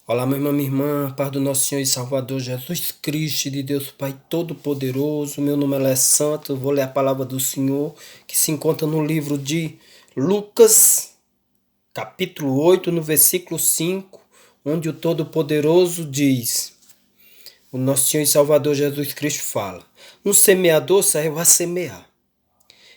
Olá, meu irmão, minha irmã, paz do nosso Senhor e Salvador Jesus Cristo, de Deus Pai Todo-Poderoso. Meu nome é Santo, vou ler a palavra do Senhor, que se encontra no livro de Lucas, capítulo 8, no versículo 5, onde o Todo-Poderoso diz, o nosso Senhor e Salvador Jesus Cristo fala: um semeador saiu a semear,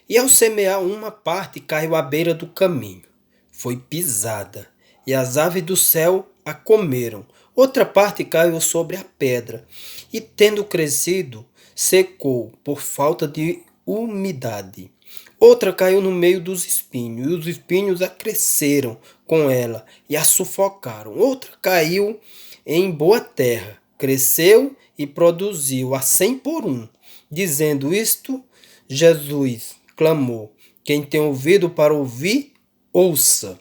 e ao semear uma parte caiu à beira do caminho, foi pisada, e as aves do céu a comeram. Outra parte caiu sobre a pedra, e tendo crescido, secou por falta de umidade. Outra caiu no meio dos espinhos, e os espinhos a cresceram com ela e a sufocaram. Outra caiu em boa terra, cresceu e produziu a 100 por 1. Dizendo isto, Jesus clamou: quem tem ouvido para ouvir, ouça.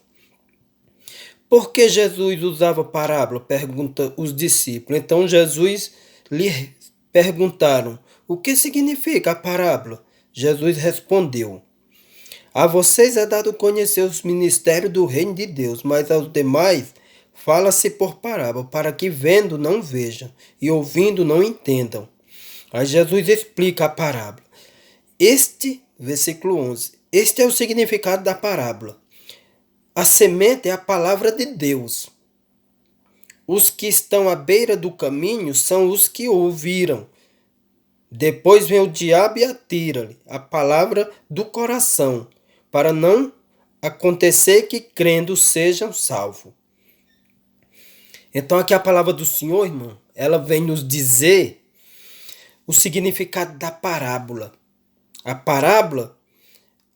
Por que Jesus usava parábola? Pergunta os discípulos. Então Jesus lhe perguntaram: o que significa a parábola? Jesus respondeu: a vocês é dado conhecer os mistérios do reino de Deus, mas aos demais fala-se por parábola, para que vendo não vejam e ouvindo não entendam. Aí Jesus explica a parábola. Versículo 11, este é o significado da parábola. A semente é a palavra de Deus. Os que estão à beira do caminho são os que ouviram. Depois vem o diabo e atira-lhe a palavra do coração, para não acontecer que crendo sejam salvos. Então aqui a palavra do Senhor, irmão, ela vem nos dizer o significado da parábola. A parábola,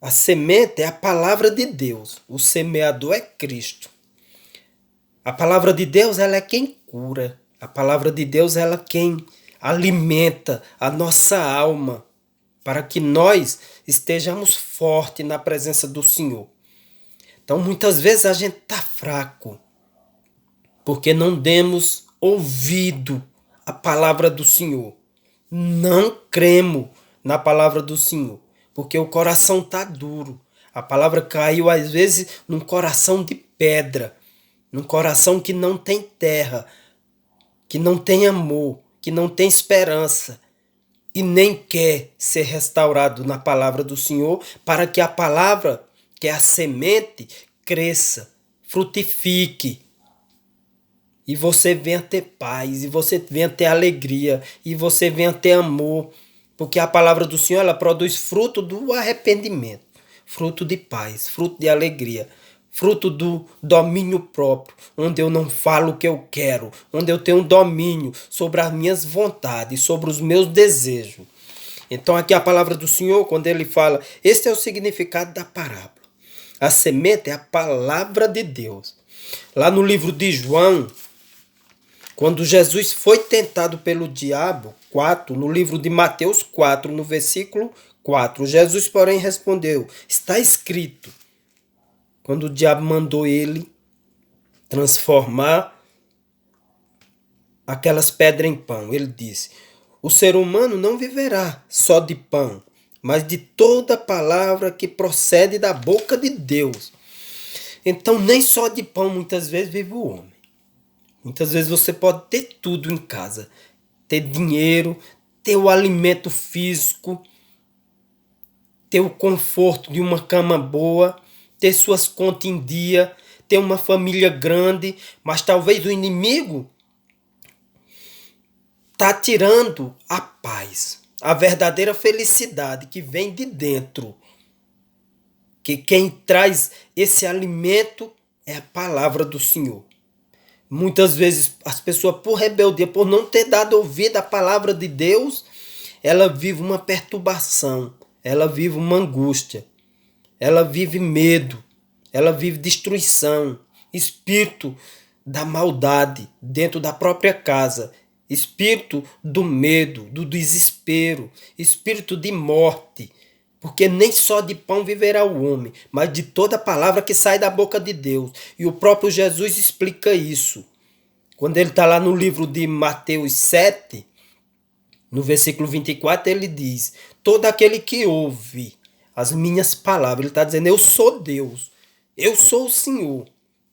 a semente é a palavra de Deus. O semeador é Cristo. A palavra de Deus, ela é quem cura. A palavra de Deus, ela é quem alimenta a nossa alma, para que nós estejamos fortes na presença do Senhor. Então, muitas vezes a gente está fraco, porque não demos ouvido à palavra do Senhor. Não cremos na palavra do Senhor, porque o coração está duro. A palavra caiu, às vezes, num coração de pedra, num coração que não tem terra, que não tem amor, que não tem esperança e nem quer ser restaurado na palavra do Senhor, para que a palavra, que é a semente, cresça, frutifique. E você venha ter paz, e você venha ter alegria, e você venha ter amor. Porque a palavra do Senhor, ela produz fruto do arrependimento, fruto de paz, fruto de alegria, fruto do domínio próprio, onde eu não falo o que eu quero, onde eu tenho domínio sobre as minhas vontades, sobre os meus desejos. Então aqui a palavra do Senhor, quando ele fala, este é o significado da parábola. A semente é a palavra de Deus. Lá no livro de João, quando Jesus foi tentado pelo diabo, 4, no livro de Mateus 4, no versículo 4, Jesus, porém, respondeu: está escrito. Quando o diabo mandou ele transformar aquelas pedras em pão, ele disse: o ser humano não viverá só de pão, mas de toda palavra que procede da boca de Deus. Então, nem só de pão muitas vezes vive o homem. Muitas vezes você pode ter tudo em casa, ter dinheiro, ter o alimento físico, ter o conforto de uma cama boa, ter suas contas em dia, ter uma família grande, mas talvez o inimigo está tirando a paz, a verdadeira felicidade que vem de dentro. Que quem traz esse alimento é a palavra do Senhor. Muitas vezes as pessoas, por rebeldia, por não ter dado ouvido à palavra de Deus, ela vive uma perturbação, ela vive uma angústia, ela vive medo, ela vive destruição, espírito da maldade dentro da própria casa, espírito do medo, do desespero, espírito de morte. Porque nem só de pão viverá o homem, mas de toda palavra que sai da boca de Deus. E o próprio Jesus explica isso. Quando ele está lá no livro de Mateus 7, no versículo 24, ele diz: todo aquele que ouve as minhas palavras, ele está dizendo: eu sou Deus, eu sou o Senhor.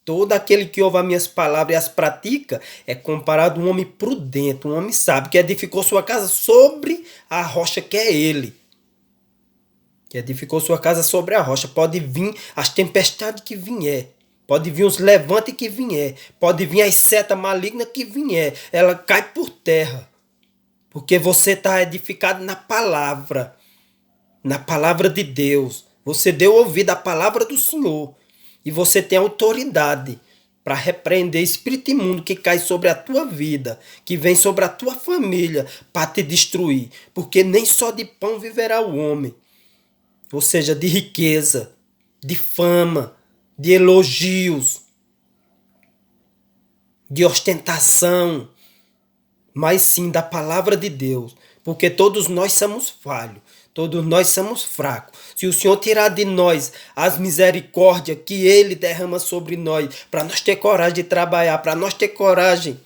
Todo aquele que ouve as minhas palavras e as pratica é comparado a um homem prudente, um homem sábio, que edificou sua casa sobre a rocha que é ele. Que edificou sua casa sobre a rocha. Pode vir as tempestades que vier. Pode vir os levantes que vier. Pode vir as setas malignas que vier. Ela cai por terra. Porque você está edificado na palavra. Na palavra de Deus. Você deu ouvido à palavra do Senhor. E você tem autoridade para repreender espírito imundo que cai sobre a tua vida, que vem sobre a tua família para te destruir. Porque nem só de pão viverá o homem. Ou seja, de riqueza, de fama, de elogios, de ostentação, mas sim da palavra de Deus. Porque todos nós somos falhos. Todos nós somos fracos. Se o Senhor tirar de nós as misericórdias que Ele derrama sobre nós, para nós ter coragem de trabalhar, para nós ter coragem,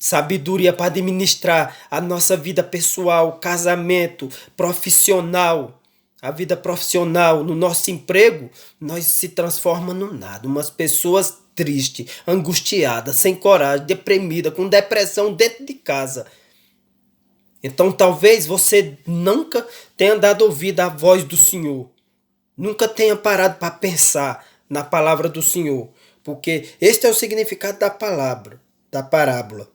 sabedoria para administrar a nossa vida pessoal, casamento, profissional, a vida profissional, no nosso emprego, nós se transformamos no nada. Umas pessoas tristes, angustiadas, sem coragem, deprimidas, com depressão dentro de casa. Então talvez você nunca tenha dado ouvido à voz do Senhor. Nunca tenha parado para pensar na palavra do Senhor. Porque este é o significado da palavra, da parábola.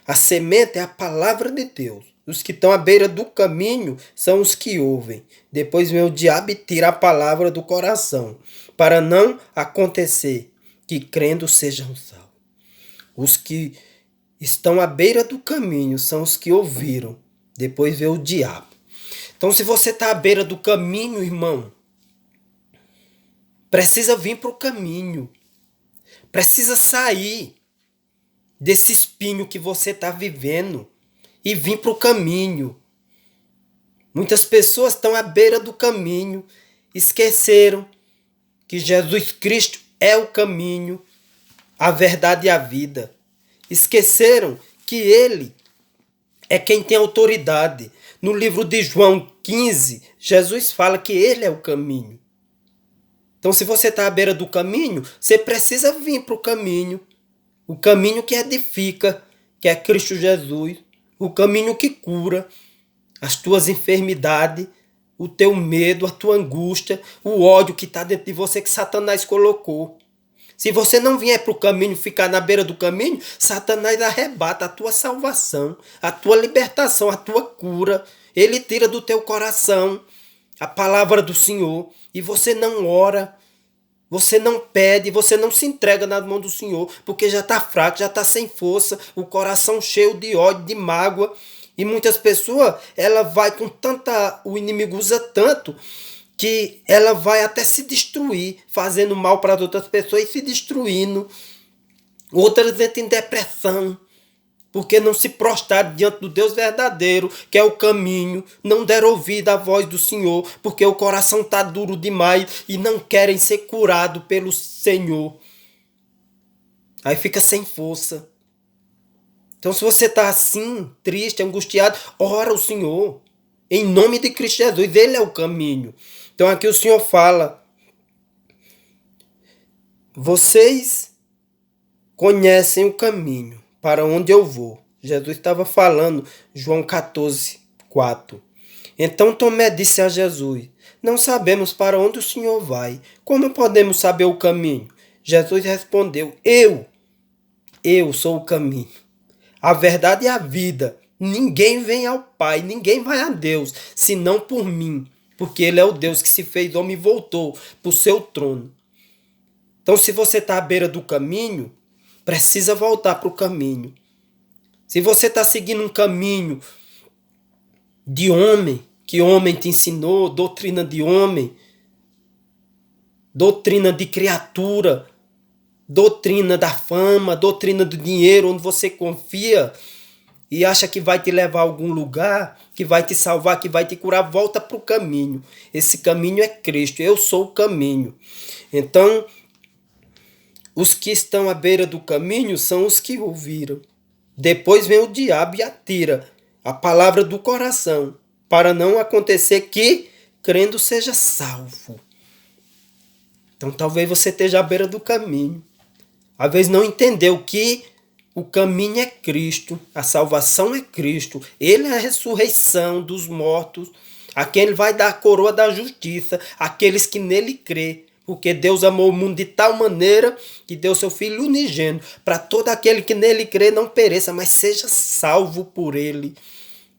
A semente é a palavra de Deus. Os que estão à beira do caminho são os que ouvem. Depois vem o diabo e tira a palavra do coração, para não acontecer que crendo sejam salvos. Os que estão à beira do caminho são os que ouviram. Depois vem o diabo. Então, se você está à beira do caminho, irmão, precisa vir para o caminho. Precisa sair desse espinho que você está vivendo e vir para o caminho. Muitas pessoas estão à beira do caminho, esqueceram que Jesus Cristo é o caminho, a verdade e a vida. Esqueceram que Ele é quem tem autoridade. No livro de João 15, Jesus fala que Ele é o caminho. Então, se você está à beira do caminho, você precisa vir para o caminho. O caminho que edifica, que é Cristo Jesus. O caminho que cura as tuas enfermidades, o teu medo, a tua angústia, o ódio que está dentro de você que Satanás colocou. Se você não vier para o caminho, ficar na beira do caminho, Satanás arrebata a tua salvação, a tua libertação, a tua cura. Ele tira do teu coração a palavra do Senhor e você não ora, você não pede, você não se entrega nas mãos do Senhor, porque já está fraco, já está sem força, o coração cheio de ódio, de mágoa. E muitas pessoas, ela vai com tanta, o inimigo usa tanto, que ela vai até se destruir, fazendo mal para as outras pessoas e se destruindo. Outras entram em depressão, porque não se prostraram diante do Deus verdadeiro, que é o caminho, não deram ouvido à voz do Senhor, porque o coração está duro demais e não querem ser curados pelo Senhor. Aí fica sem força. Então, se você está assim, triste, angustiado, ora ao Senhor. Em nome de Cristo Jesus, Ele é o caminho. Então aqui o Senhor fala: vocês conhecem o caminho para onde eu vou. Jesus estava falando, João 14, 4. Então Tomé disse a Jesus: não sabemos para onde o Senhor vai. Como podemos saber o caminho? Jesus respondeu: eu sou o caminho, a verdade e a vida. Ninguém vem ao Pai, ninguém vai a Deus, senão por mim. Porque Ele é o Deus que se fez homem e voltou para o seu trono. Então, se você está à beira do caminho, precisa voltar para o caminho. Se você está seguindo um caminho de homem, que homem te ensinou, doutrina de homem, doutrina de criatura, doutrina da fama, doutrina do dinheiro, onde você confia e acha que vai te levar a algum lugar, que vai te salvar, que vai te curar, volta para o caminho. Esse caminho é Cristo, eu sou o caminho. Então, os que estão à beira do caminho são os que ouviram. Depois vem o diabo e atira a palavra do coração, para não acontecer que, crendo, seja salvo. Então, talvez você esteja à beira do caminho. Às vezes não entendeu que o caminho é Cristo, a salvação é Cristo. Ele é a ressurreição dos mortos, a quem ele vai dar a coroa da justiça, aqueles que nele crê. Porque Deus amou o mundo de tal maneira que deu seu Filho unigênito, para todo aquele que nele crê não pereça, mas seja salvo por ele.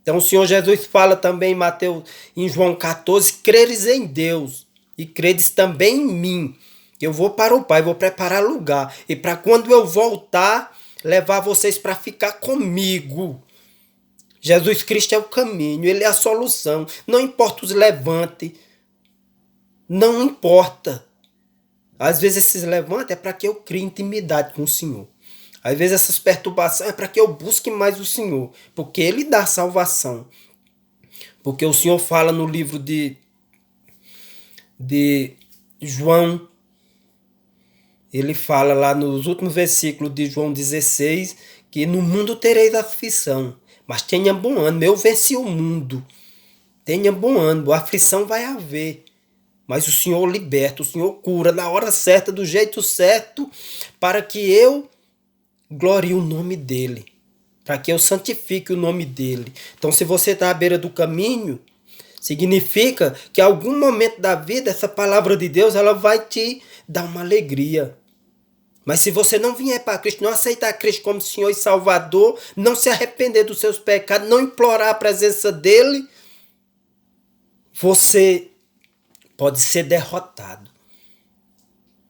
Então o Senhor Jesus fala também em Mateus, em João 14, creres em Deus e credes também em mim. Eu vou para o Pai, vou preparar lugar. E para quando eu voltar, levar vocês para ficar comigo. Jesus Cristo é o caminho, Ele é a solução. Não importa os levantes, não importa. Às vezes esses levantes é para que eu crie intimidade com o Senhor. Às vezes essas perturbações é para que eu busque mais o Senhor, porque Ele dá salvação. Porque o Senhor fala no livro de João, ele fala lá nos últimos versículos de João 16, que no mundo tereis aflição, mas tenha bom ânimo, eu venci o mundo. Tenha bom ânimo, a aflição vai haver. Mas o Senhor liberta, o Senhor cura na hora certa, do jeito certo, para que eu glorie o nome dEle, para que eu santifique o nome dEle. Então, se você está à beira do caminho, significa que em algum momento da vida, essa palavra de Deus ela vai te dar uma alegria. Mas se você não vier para Cristo, não aceitar Cristo como Senhor e Salvador, não se arrepender dos seus pecados, não implorar a presença dEle, você pode ser derrotado.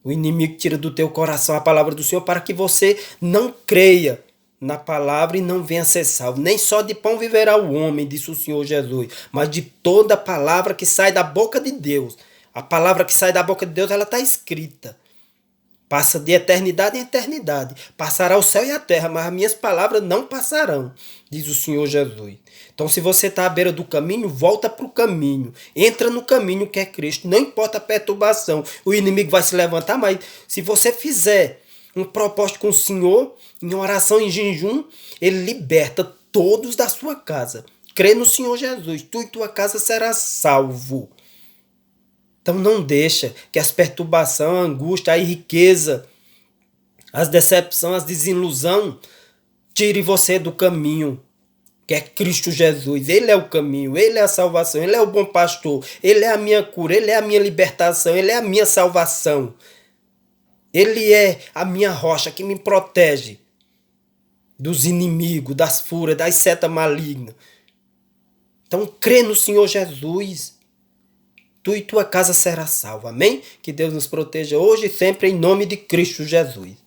O inimigo tira do teu coração a palavra do Senhor para que você não creia na palavra e não venha ser salvo. Nem só de pão viverá o homem, disse o Senhor Jesus, mas de toda palavra que sai da boca de Deus. A palavra que sai da boca de Deus, ela está escrita. Passa de eternidade em eternidade. Passará o céu e a terra, mas as minhas palavras não passarão, diz o Senhor Jesus. Então, se você está à beira do caminho, volta para o caminho. Entra no caminho que é Cristo. Não importa a perturbação. O inimigo vai se levantar, mas se você fizer um propósito com o Senhor, em oração, em jejum, Ele liberta todos da sua casa. Crê no Senhor Jesus. Tu e tua casa será salvo. Então não deixa que as perturbações, a angústia, a riqueza, as decepções, as desilusão tire você do caminho, que é Cristo Jesus. Ele é o caminho, Ele é a salvação, Ele é o bom pastor, Ele é a minha cura, Ele é a minha libertação, Ele é a minha salvação. Ele é a minha rocha que me protege dos inimigos, das fúrias, das setas malignas. Então crê no Senhor Jesus. Tu e tua casa será salva. Amém? Que Deus nos proteja hoje e sempre em nome de Cristo Jesus.